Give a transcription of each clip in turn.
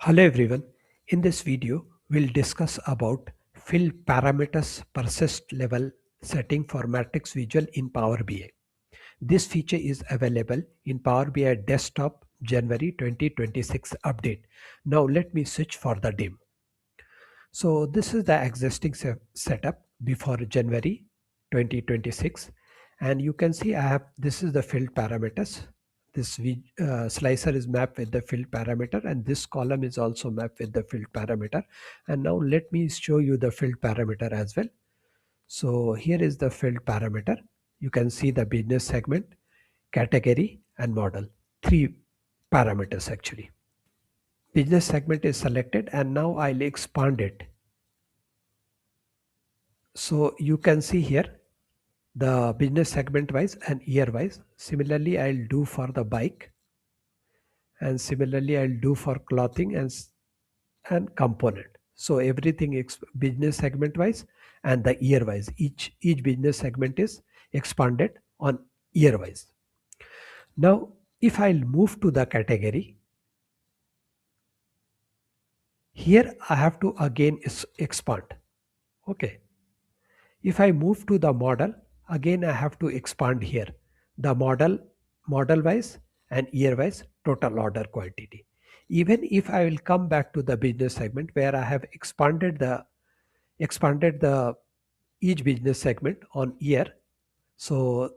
Hello everyone. In this video, we'll discuss about fill parameters persist level setting for matrix visual in Power BI. This feature is available in Power BI Desktop January 2026 update. Now let me switch for the demo. So this is the existing setup before January 2026, and you can see I have this is the field parameters. This slicer is mapped with the field parameter, and this column is also mapped with the field parameter. And now let me show you the field parameter as well. So here is the field parameter. You can see the business segment, category, and model. Three parameters actually. Business segment is selected, and now I'll expand it. So you can see here the business segment wise and year wise. Similarly, I'll do for the bike, and similarly I'll do for clothing and component. So everything business segment wise and the year wise. Each business segment is expanded on year wise. Now, if I'll move to the category, here I have to again expand. Okay. If I move to the model, again I have to expand here. The model wise and year wise total order quantity. Even if I will come back to the business segment where I have expanded the each business segment on year, so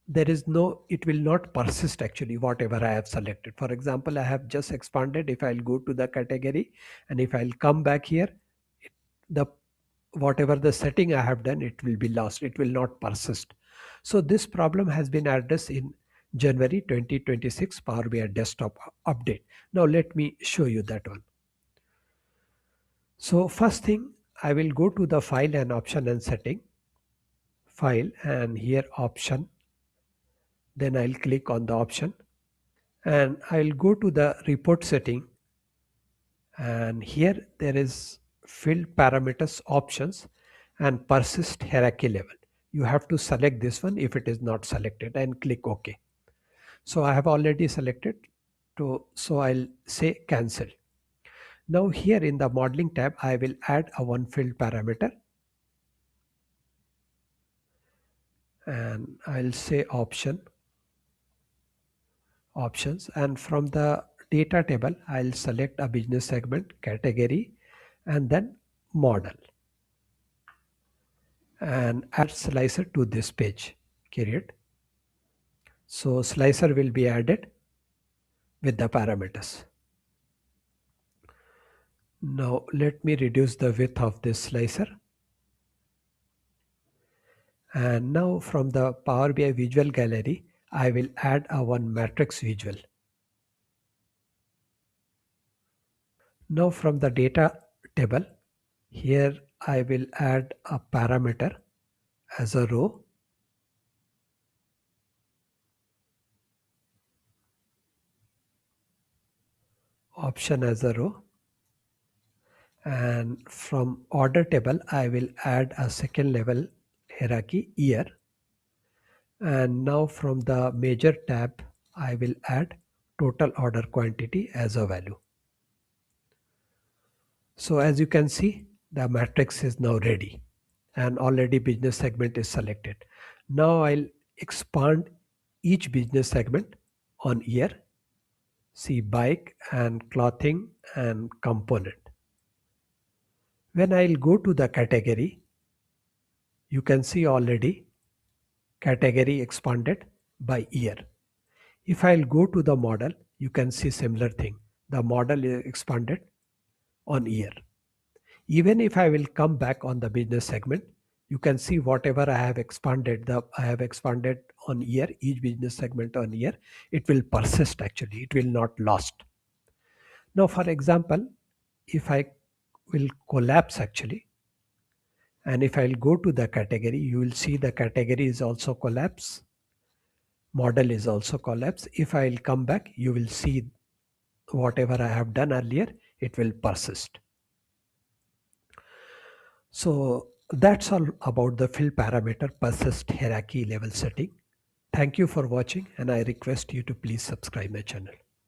there is no, it will not persist actually whatever I have selected. For example, I have just expanded. If I'll go to the category and if I'll come back here, the whatever the setting I have done, it will be lost. It will not persist. So this problem has been addressed in January 2026 Power BI desktop update. Now let me show you that one. So first thing, I will go to the file and option and setting. File and here option. Then I'll click on the option and I'll go to the report setting, and here there is field parameters options and persist hierarchy level. You have to select this one if it is not selected and click OK. So I have already selected so I'll say cancel. Now here in the modeling tab, I will add a one field parameter and I'll say options, and from the data table I'll select a business segment, category, and then model, and add slicer to this page. Period. So slicer will be added with the parameters. Now let me reduce the width of this slicer. And now from the Power BI visual gallery, I will add a one matrix visual. Now from the data table, here I will add a parameter as a row. Option as a row. And from order table, I will add a second level hierarchy year. And now from the measure tab, I will add total order quantity as a value. So as you can see, the matrix is now ready and already business segment is selected. Now I'll expand each business segment on year. See bike and clothing and component. When I'll go to the category, you can see already category expanded by year. If I'll go to the model, you can see similar thing. The model is expanded on year. Even if I will come back on the business segment, you can see whatever I have expanded on year, each business segment on year, it will persist actually, it will not lost. Now for example, if I will collapse actually, and if I'll go to the category, you will see the category is also collapse, model is also collapse. If I'll come back, you will see whatever I have done earlier, it will persist. So that's all about the fill parameter persist hierarchy level setting. Thank you for watching, and I request you to please subscribe my channel.